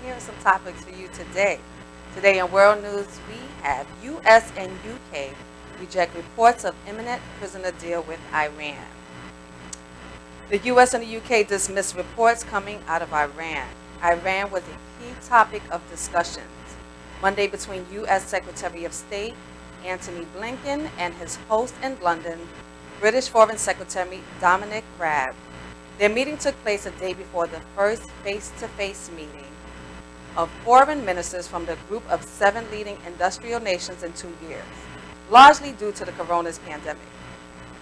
here are some topics for you today. Today in world news, we have U.S. and U.K. reject reports of imminent prisoner deal with Iran. The U.S. and the U.K. dismissed reports coming out of Iran. Iran was a key topic of discussions Monday between U.S. Secretary of State Antony Blinken and his host in London, British Foreign Secretary Dominic Raab. Their meeting took place a day before the first face-to-face meeting of foreign ministers from the group of 7 leading industrial nations in 2 years, largely due to the coronavirus pandemic.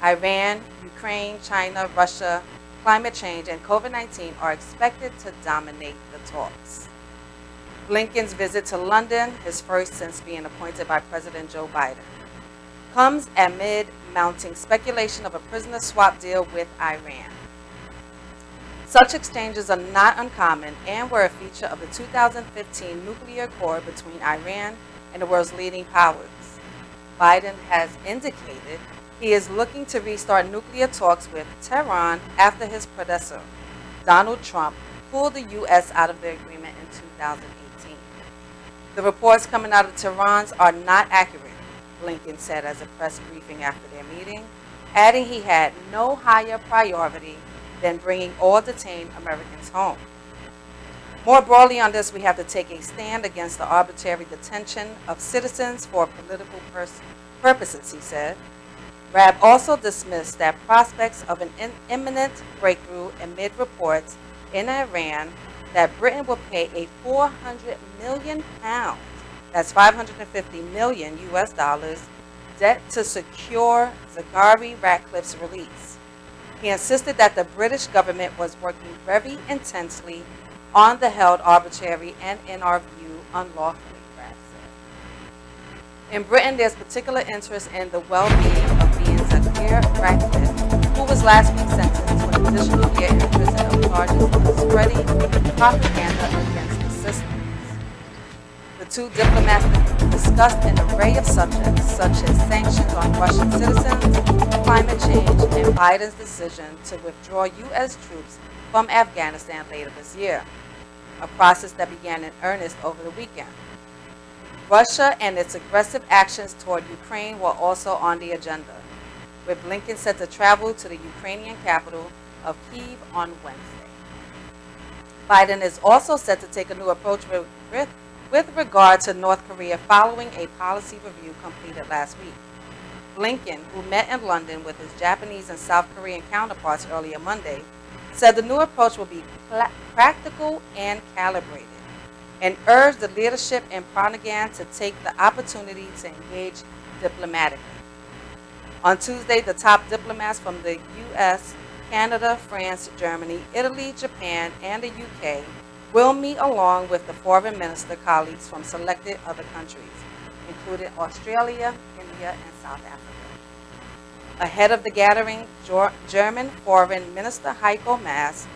Iran, Ukraine, China, Russia, climate change, and COVID-19 are expected to dominate the talks. Blinken's visit to London, his first since being appointed by President Joe Biden, comes amid mounting speculation of a prisoner swap deal with Iran. Such exchanges are not uncommon and were a feature of the 2015 nuclear accord between Iran and the world's leading powers. Biden has indicated he is looking to restart nuclear talks with Tehran after his predecessor, Donald Trump, pulled the U.S. out of the agreement in 2018. The reports coming out of Tehran are not accurate, Blinken said as a press briefing after their meeting, adding he had no higher priority than bringing all detained Americans home. More broadly on this, we have to take a stand against the arbitrary detention of citizens for political purposes, he said. Raab also dismissed that prospects of an imminent breakthrough amid reports in Iran that Britain will pay a 400 million pounds, that's 550 million US dollars, debt to secure Zaghari Ratcliffe's release. He insisted that the British government was working very intensely on the held arbitrary and, in our view, unlawfully, Raab said. In Britain, there's particular interest in the well-being of being Zaghari Ratcliffe, who was last week sentenced to an additional year in prison of charges of spreading propaganda against the systems. The two diplomats discussed an array of subjects, such as sanctions on Russian citizens, climate change, and Biden's decision to withdraw U.S. troops from Afghanistan later this year, a process that began in earnest over the weekend. Russia and its aggressive actions toward Ukraine were also on the agenda, with Blinken set to travel to the Ukrainian capital of Kyiv on Wednesday. Biden is also set to take a new approach with regard to North Korea following a policy review completed last week. Blinken, who met in London with his Japanese and South Korean counterparts earlier Monday, said the new approach will be practical and calibrated, and urged the leadership in Pyongyang to take the opportunity to engage diplomatically. On Tuesday, the top diplomats from the U.S., Canada, France, Germany, Italy, Japan, and the U.K. will meet along with the foreign minister colleagues from selected other countries, including Australia, India, and South Africa. Ahead of the gathering, German Foreign Minister Heiko Maas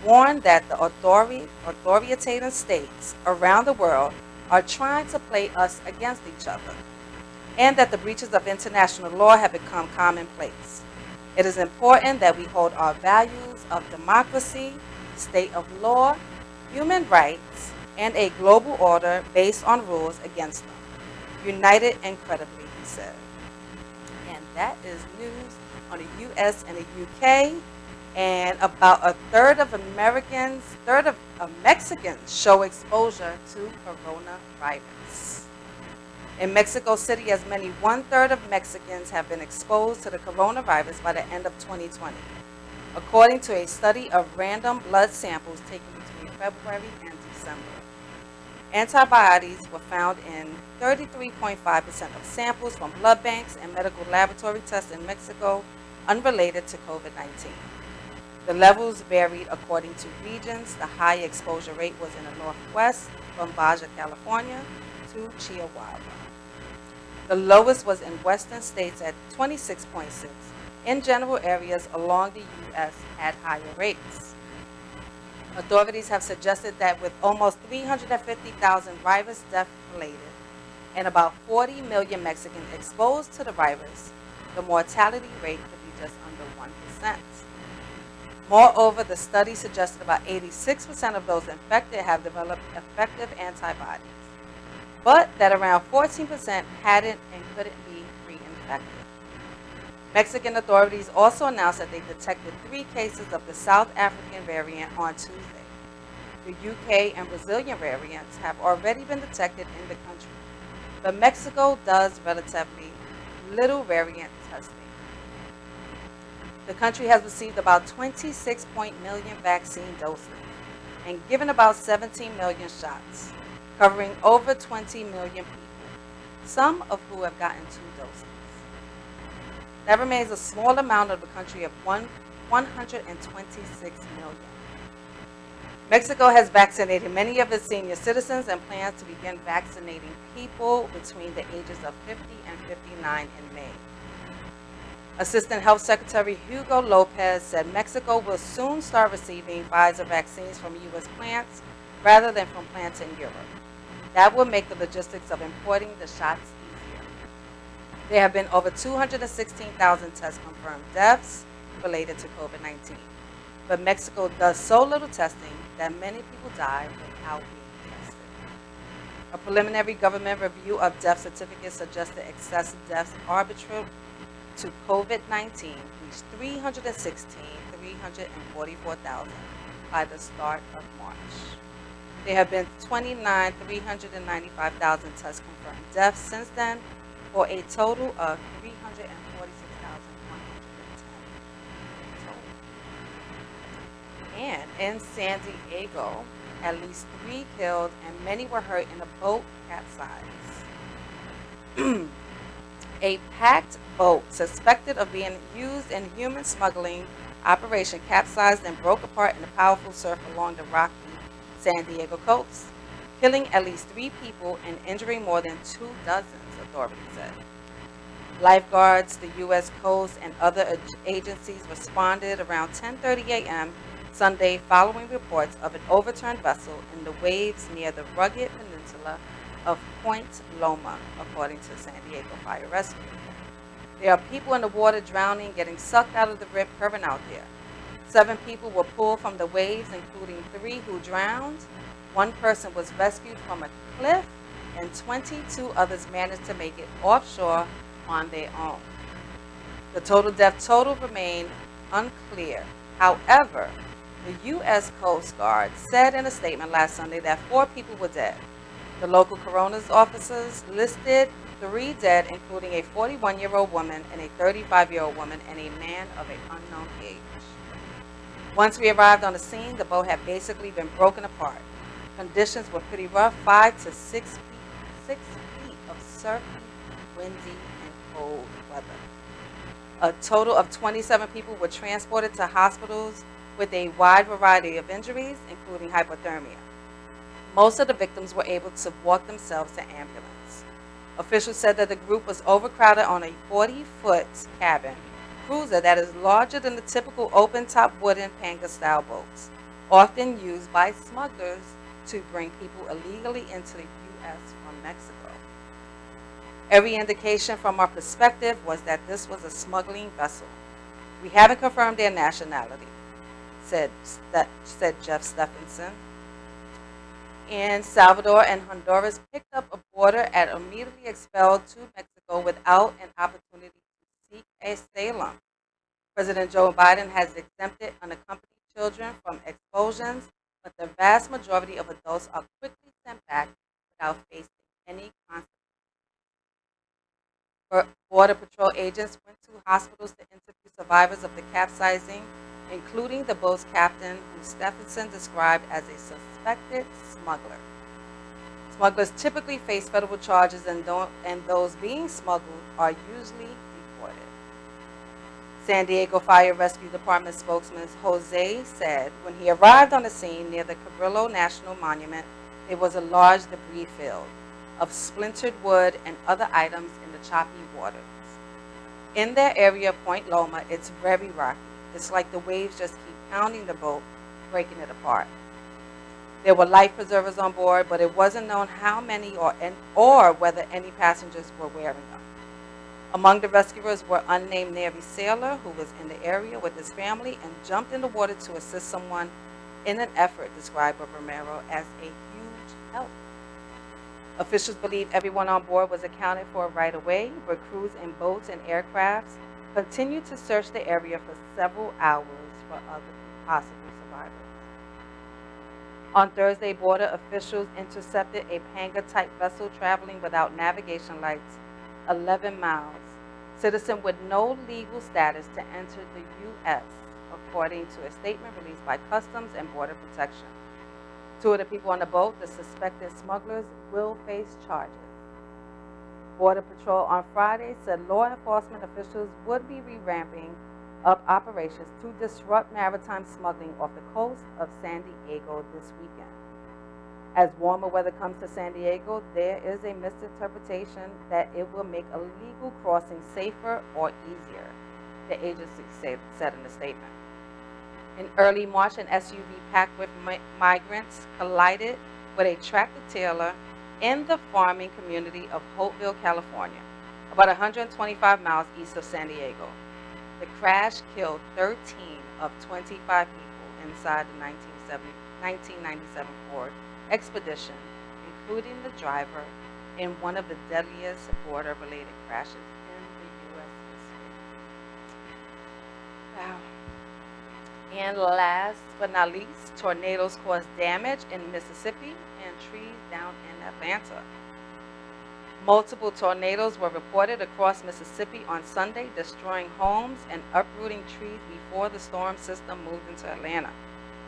warned that the authoritarian states around the world are trying to play us against each other, and that the breaches of international law have become commonplace. It is important that we hold our values of democracy, state of law, human rights, and a global order based on rules against them, united and credibly, he said. And that is news on the U.S. and the U.K. And about a third of Mexicans show exposure to coronavirus. In Mexico City, as many 1/3 of Mexicans have been exposed to the coronavirus by the end of 2020, according to a study of random blood samples taken between February and December. Antibodies were found in 33.5% of samples from blood banks and medical laboratory tests in Mexico unrelated to COVID-19. The levels varied according to regions. The high exposure rate was in the Northwest, from Baja California to Chihuahua. The lowest was in western states at 26.6. In general areas along the U.S. at higher rates. Authorities have suggested that with almost 350,000 virus deaths related and about 40 million Mexicans exposed to the virus, the mortality rate could be just under 1%. Moreover, the study suggested about 86% of those infected have developed effective antibodies, but that around 14% hadn't and couldn't be reinfected. Mexican authorities also announced that they detected 3 cases of the South African variant on Tuesday. The UK and Brazilian variants have already been detected in the country, but Mexico does relatively little variant testing. The country has received about 26 million vaccine doses and given about 17 million shots, covering over 20 million people, some of who have gotten 2 doses. That remains a small amount of the country of 126 million. Mexico has vaccinated many of its senior citizens and plans to begin vaccinating people between the ages of 50 and 59 in May. Assistant Health Secretary Hugo Lopez said Mexico will soon start receiving Pfizer vaccines from U.S. plants rather than from plants in Europe. That will make the logistics of importing the shots easier. There have been over 216,000 test-confirmed deaths related to COVID-19, but Mexico does so little testing that many people die without being tested. A preliminary government review of death certificates suggests that excessive deaths attributable to COVID-19 reached 344,000 by the start of March. There have been 395,000 test confirmed deaths since then, for a total of 346,110 total. And in San Diego, at least 3 killed and many were hurt in a boat capsized. A packed boat suspected of being used in human smuggling operation capsized and broke apart in a powerful surf along the rocky San Diego coast, killing at least 3 people and injuring more than 2 dozens, authorities said. Lifeguards, the U.S. Coast, and other agencies responded around 10:30 a.m. Sunday following reports of an overturned vessel in the waves near the rugged peninsula of Point Loma, according to San Diego Fire Rescue. There are people in the water drowning, getting sucked out of the rip current out there. 7 people were pulled from the waves, including 3 who drowned. 1 person was rescued from a cliff, and 22 others managed to make it offshore on their own. The total death total remained unclear. However, the U.S. Coast Guard said in a statement last Sunday that 4 people were dead. The local coroner's officers listed 3 dead, including a 41-year-old woman and a 35-year-old woman and a man of an unknown age. Once we arrived on the scene, the boat had basically been broken apart. Conditions were pretty rough, 5 to 6 feet of surfy, windy, and cold weather. A total of 27 people were transported to hospitals with a wide variety of injuries, including hypothermia. Most of the victims were able to walk themselves to ambulance. Officials said that the group was overcrowded on a 40-foot cabin cruiser that is larger than the typical open-top wooden panga-style boats, often used by smugglers to bring people illegally into the U.S. from Mexico. Every indication from our perspective was that this was a smuggling vessel. We haven't confirmed their nationality, said Jeff Stephenson. In Salvador and Honduras picked up a border and immediately expelled to Mexico without an opportunity to seek asylum. President Joe Biden has exempted unaccompanied children from expulsions, but the vast majority of adults are quickly sent back without facing any consequences. Border Patrol agents went to hospitals to interview survivors of the capsizing, including the boat's captain, who Stephenson described as a suspected smuggler. Smugglers typically face federal charges, and those being smuggled are usually deported. San Diego Fire Rescue Department spokesman Jose said when he arrived on the scene near the Cabrillo National Monument, there was a large debris field of splintered wood and other items in the choppy waters. In that area of Point Loma, it's very rocky. It's like the waves just keep pounding the boat, breaking it apart. There were life preservers on board, but it wasn't known how many or whether any passengers were wearing them. Among the rescuers were unnamed Navy sailor who was in the area with his family and jumped in the water to assist someone in an effort described by Romero as a huge help. Officials believe everyone on board was accounted for right away, but crews in boats and aircrafts continued to search the area for several hours for other possible survivors. On Thursday, border officials intercepted a Panga-type vessel traveling without navigation lights 11 miles. Citizen with no legal status to enter the U.S., according to a statement released by Customs and Border Protection. Two of the people on the boat, the suspected smugglers, will face charges. Border Patrol on Friday said law enforcement officials would be revamping up operations to disrupt maritime smuggling off the coast of San Diego this weekend. As warmer weather comes to San Diego, there is a misinterpretation that it will make illegal crossing safer or easier, the agency said in a statement. In early March, an SUV packed with migrants collided with a tractor-trailer in the farming community of Hopeville, California, about 125 miles east of San Diego. The crash killed 13 of 25 people inside the 1997 Ford Expedition, including the driver, in one of the deadliest border-related crashes in the U.S. history. Wow. And last but not least, tornadoes caused damage in Mississippi and trees down in Atlanta. Multiple tornadoes were reported across Mississippi on Sunday, destroying homes and uprooting trees before the storm system moved into Atlanta,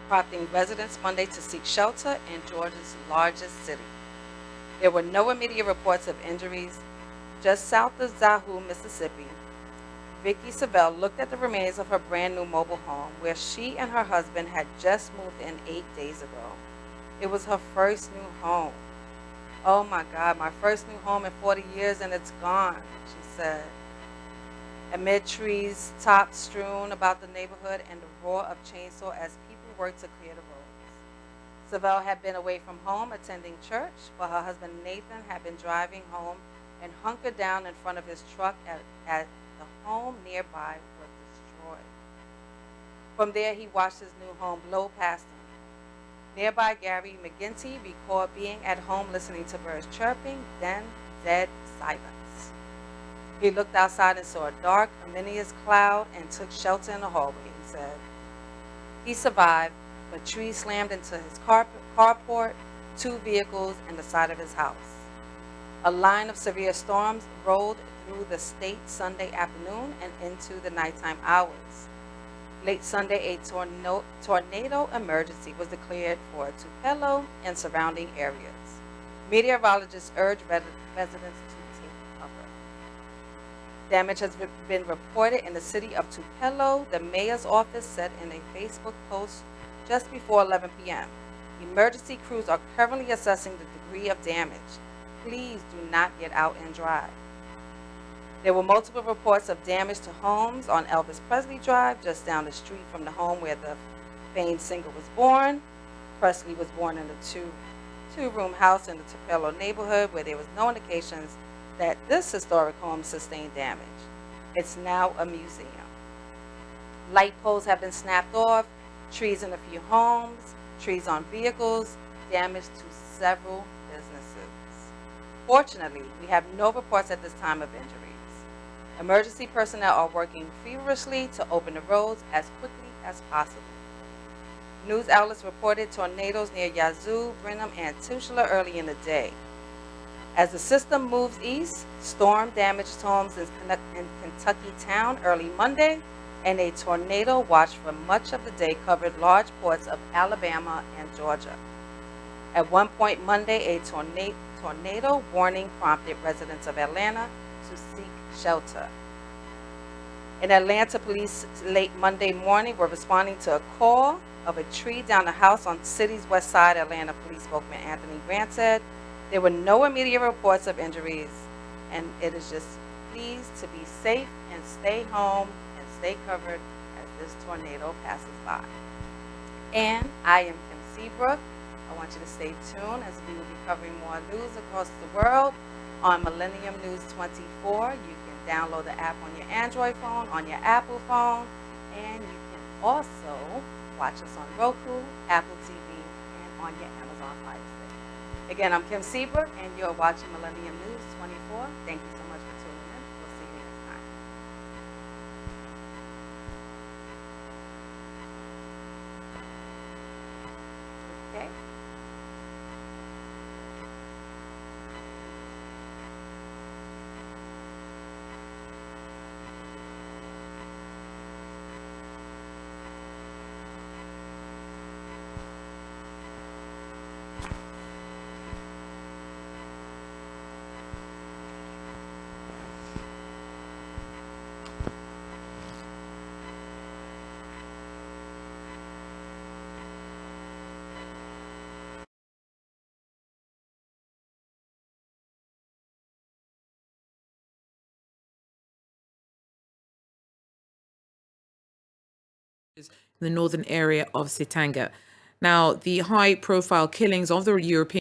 prompting residents Monday to seek shelter in Georgia's largest city. There were no immediate reports of injuries. Just south of Zahoo, Mississippi, Vicki Savelle looked at the remains of her brand new mobile home where she and her husband had just moved in 8 days ago. It was her first new home. "Oh my God, my first new home in 40 years and it's gone," she said. Amid trees, tops strewn about the neighborhood and the roar of chainsaw as people worked to clear the roads. Savelle had been away from home attending church, but her husband Nathan had been driving home and hunkered down in front of his truck at the home nearby was destroyed. From there, he watched his new home blow past him. Nearby, Gary McGinty recalled being at home listening to birds chirping, then dead silence. He looked outside and saw a dark, ominous cloud and took shelter in the hallway, he said. He survived, but trees slammed into his carport, 2 vehicles, and the side of his house. A line of severe storms rolled through the state Sunday afternoon and into the nighttime hours. Late Sunday, a tornado emergency was declared for Tupelo and surrounding areas. Meteorologists urged residents to take cover. Damage has been reported in the city of Tupelo, the mayor's office said in a Facebook post just before 11 p.m. Emergency crews are currently assessing the degree of damage. Please do not get out and drive. There were multiple reports of damage to homes on Elvis Presley Drive, just down the street from the home where the famed singer was born. Presley was born in a two-room house in the Tupelo neighborhood where there was no indications that this historic home sustained damage. It's now a museum. Light poles have been snapped off, trees in a few homes, trees on vehicles, damage to several businesses. Fortunately, we have no reports at this time of injuries. Emergency personnel are working feverishly to open the roads as quickly as possible. News outlets reported tornadoes near Yazoo, Brenham, and Tushla early in the day. As the system moves east, storm damaged homes in Kentucky Town early Monday, and a tornado watch for much of the day covered large parts of Alabama and Georgia. At one point Monday, a tornado warning prompted residents of Atlanta to seek shelter. In Atlanta, police late Monday morning were responding to a call of a tree down the house on the city's west side. Atlanta police spokesman Anthony Grant said there were no immediate reports of injuries, and it is just please to be safe and stay home and stay covered as this tornado passes by. And I am Kim Seabrook. I want you to stay tuned as we will be covering more news across the world. on Millennium News 24. You can download the app on your Android phone, on your Apple phone, and you can also watch us on Roku, Apple TV, and on your Amazon Fire Stick. Again, I'm Kim Seabrook, and you're watching Millennium News 24. Thank you so much for tuning in. We'll see you next time. Okay. in the northern area of Sitanga. Now, the high-profile killings of the European